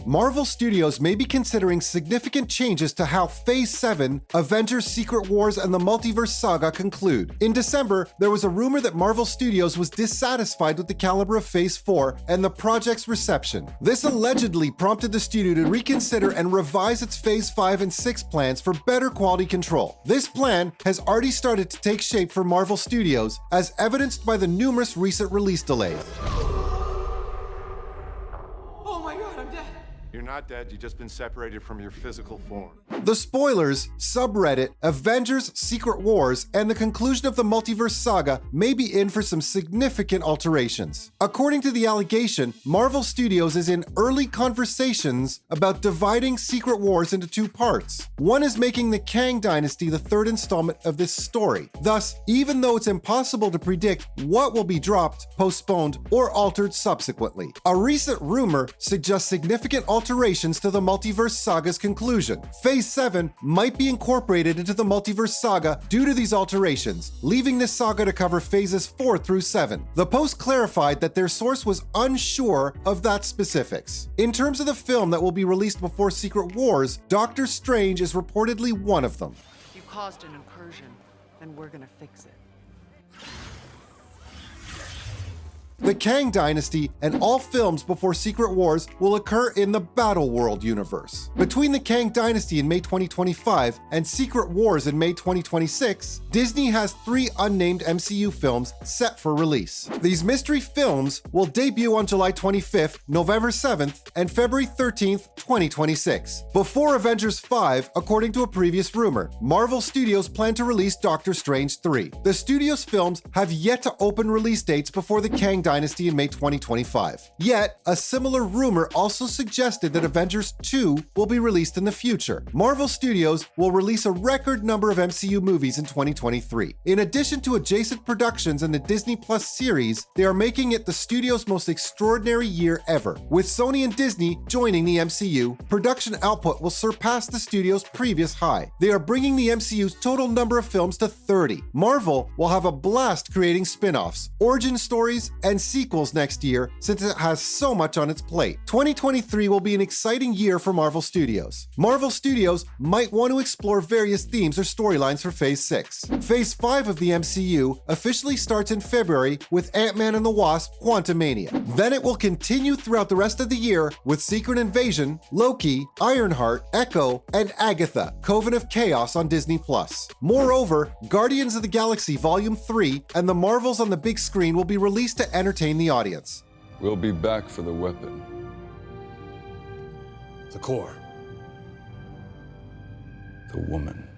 Marvel Studios may be considering significant changes to how Phase 7, Avengers Secret Wars and the Multiverse Saga conclude. In December, there was a rumor that Marvel Studios was dissatisfied with the caliber of Phase 4 and the project's reception. This allegedly prompted the studio to reconsider and revise its Phase 5 and 6 plans for better quality control. This plan has already started to take shape for Marvel Studios, as evidenced by the numerous recent release delays. Oh my god, I'm dead. You're not dead, you've just been separated from your physical form. The spoilers, subreddit, Avengers Secret Wars, and the conclusion of the Multiverse Saga may be in for some significant alterations. According to the allegation, Marvel Studios is in early conversations about dividing Secret Wars into two parts. One is making the Kang Dynasty the third installment of this story. Thus, even though it's impossible to predict what will be dropped, postponed, or altered subsequently, a recent rumor suggests significant alterations to the Multiverse Saga's conclusion. Phase 7 might be incorporated into the Multiverse Saga due to these alterations, leaving this saga to cover phases 4 through 7. The post clarified that their source was unsure of that specifics. In terms of the film that will be released before Secret Wars, Doctor Strange is reportedly one of them. You caused an incursion, and we're gonna fix it. The Kang Dynasty and all films before Secret Wars will occur in the Battle World universe. Between the Kang Dynasty in May 2025 and Secret Wars in May 2026, Disney has 3 unnamed MCU films set for release. These mystery films will debut on July 25th, November 7th, and February 13th, 2026. Before Avengers 5, according to a previous rumor, Marvel Studios plan to release Doctor Strange 3. The studio's films have yet to open release dates before the Kang Dynasty in May 2025. Yet, a similar rumor also suggested that Avengers 2 will be released in the future. Marvel Studios will release a record number of MCU movies in 2023. In addition to adjacent productions and the Disney Plus series, they are making it the studio's most extraordinary year ever. With Sony and Disney joining the MCU, production output will surpass the studio's previous high. They are bringing the MCU's total number of films to 30. Marvel will have a blast creating spin-offs, origin stories, and sequels next year since it has so much on its plate. 2023 will be an exciting year for Marvel Studios. Marvel Studios might want to explore various themes or storylines for Phase 6. Phase 5 of the MCU officially starts in February with Ant-Man and the Wasp: Quantumania. Then it will continue throughout the rest of the year with Secret Invasion, Loki, Ironheart, Echo, and Agatha: Coven of Chaos on Disney+. Moreover, Guardians of the Galaxy Volume 3 and the Marvels on the big screen will be released to entertain the audience. We'll be back for the weapon. The core. The woman.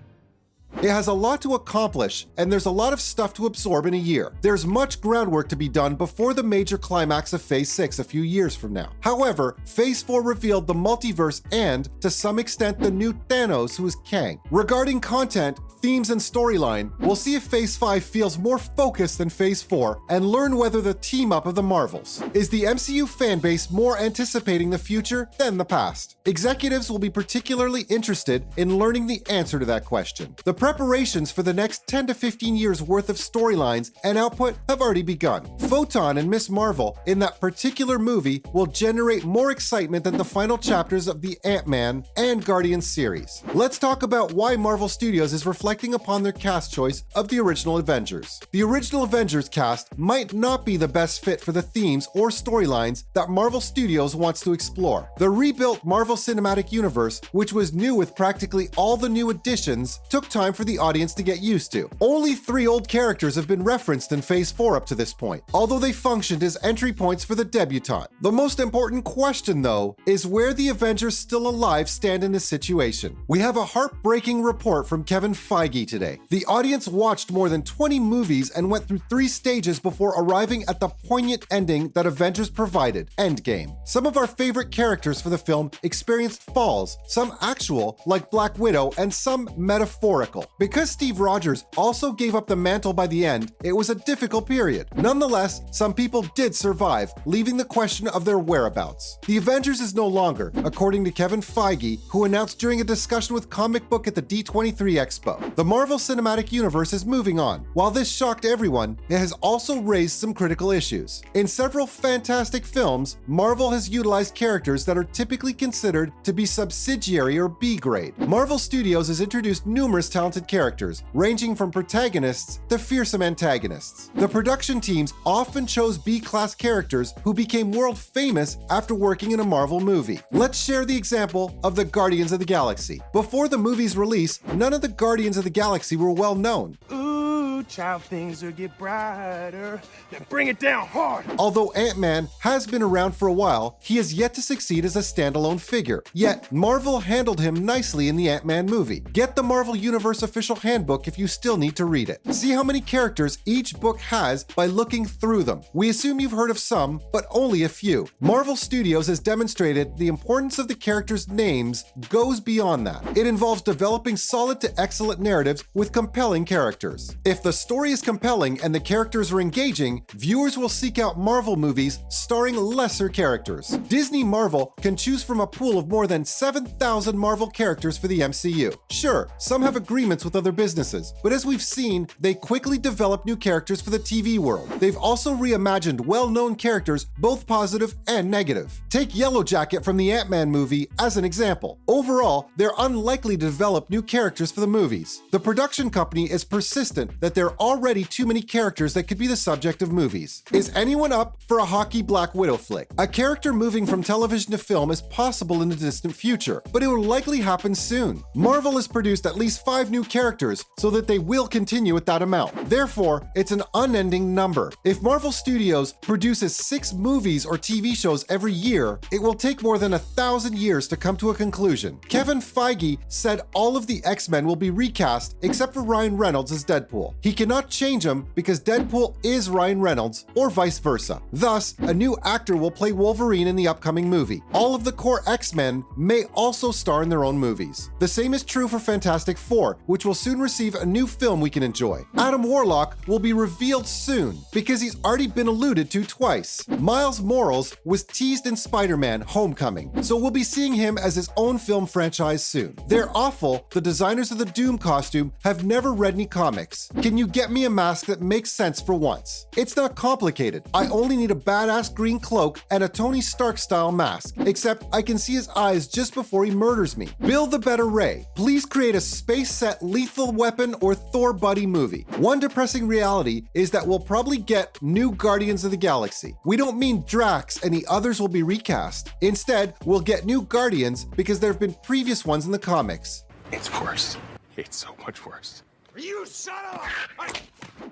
It has a lot to accomplish, and there's a lot of stuff to absorb in a year. There's much groundwork to be done before the major climax of Phase 6 a few years from now. However, Phase 4 revealed the multiverse and, to some extent, the new Thanos, who is Kang. Regarding content, themes, and storyline, we'll see if Phase 5 feels more focused than Phase 4 and learn whether the team-up of the Marvels. Is the MCU fanbase more anticipating the future than the past? Executives will be particularly interested in learning the answer to that question. The preparations for the next 10 to 15 years worth of storylines and output have already begun. Photon and Ms. Marvel in that particular movie will generate more excitement than the final chapters of the Ant-Man and Guardians series. Let's talk about why Marvel Studios is reflecting upon their cast choice of the original Avengers. The original Avengers cast might not be the best fit for the themes or storylines that Marvel Studios wants to explore. The rebuilt Marvel Cinematic Universe, which was new with practically all the new additions, took time for the audience to get used to. Only 3 old characters have been referenced in Phase 4 up to this point, although they functioned as entry points for the debutante. The most important question, though, is where the Avengers still alive stand in this situation. We have a heartbreaking report from Kevin Feige today. The audience watched more than 20 movies and went through 3 stages before arriving at the poignant ending that Avengers provided, Endgame. Some of our favorite characters for the film experienced falls, some actual, like Black Widow, and some metaphorical. Marvel. Because Steve Rogers also gave up the mantle by the end, it was a difficult period. Nonetheless, some people did survive, leaving the question of their whereabouts. The Avengers is no longer, according to Kevin Feige, who announced during a discussion with Comic Book at the D23 Expo. The Marvel Cinematic Universe is moving on. While this shocked everyone, it has also raised some critical issues. In several fantastic films, Marvel has utilized characters that are typically considered to be subsidiary or B-grade. Marvel Studios has introduced numerous talented characters, ranging from protagonists to fearsome antagonists. The production teams often chose B-class characters who became world famous after working in a Marvel movie. Let's share the example of the Guardians of the Galaxy. Before the movie's release, none of the Guardians of the Galaxy were well known. Ooh, child, things will get brighter. Now bring it down hard. Although Ant-Man has been around for a while, he has yet to succeed as a standalone figure. Yet, Marvel handled him nicely in the Ant-Man movie. Get the Marvel Universe official handbook if you still need to read it. See how many characters each book has by looking through them. We assume you've heard of some, but only a few. Marvel Studios has demonstrated the importance of the characters' names goes beyond that. It involves developing solid to excellent narratives with compelling characters. If the story is compelling and the characters are engaging, viewers will seek out Marvel movies starring lesser characters. Disney Marvel can choose from a pool of more than 7,000 Marvel characters for the MCU. Sure, some have agreements with other businesses, but as we've seen, they quickly develop new characters for the TV world. They've also reimagined well-known characters, both positive and negative. Take Yellow Jacket from the Ant-Man movie as an example. Overall, they're unlikely to develop new characters for the movies. The production company is persistent that there are already too many characters that could be the subject of movies. Is anyone up for a hockey Black Widow flick? A character moving from television to film is possible in the distant future, but it will likely happen soon. Marvel has produced at least 5 new characters, so that they will continue at that amount. Therefore, it's an unending number. If Marvel Studios produces 6 movies or TV shows every year, it will take more than 1,000 years to come to a conclusion. Kevin Feige said all of the X-Men will be recast except for Ryan Reynolds as Deadpool. He cannot change him because Deadpool is Ryan Reynolds, or vice versa. Thus, a new actor will play Wolverine in the upcoming movie. All of the core X-Men may also star in their own movies. The same is true for Fantastic Four, which will soon receive a new film we can enjoy. Adam Warlock will be revealed soon because he's already been alluded to twice. Miles Morales was teased in Spider-Man: Homecoming, so we'll be seeing him as his own film franchise soon. They're awful. The designers of the Doom costume have never read any comics. Can you get me a mask that makes sense for once? It's not complicated. I only need a badass green cloak and a Tony Stark style mask, except I can see his eyes just before he murders me. Build the better Ray. Please create a space set Lethal Weapon or Thor buddy movie. One depressing reality is that we'll probably get new Guardians of the Galaxy. We don't mean Drax and the others will be recast. Instead, we'll get new Guardians because there have been previous ones in the comics. It's worse. It's so much worse. You son of a...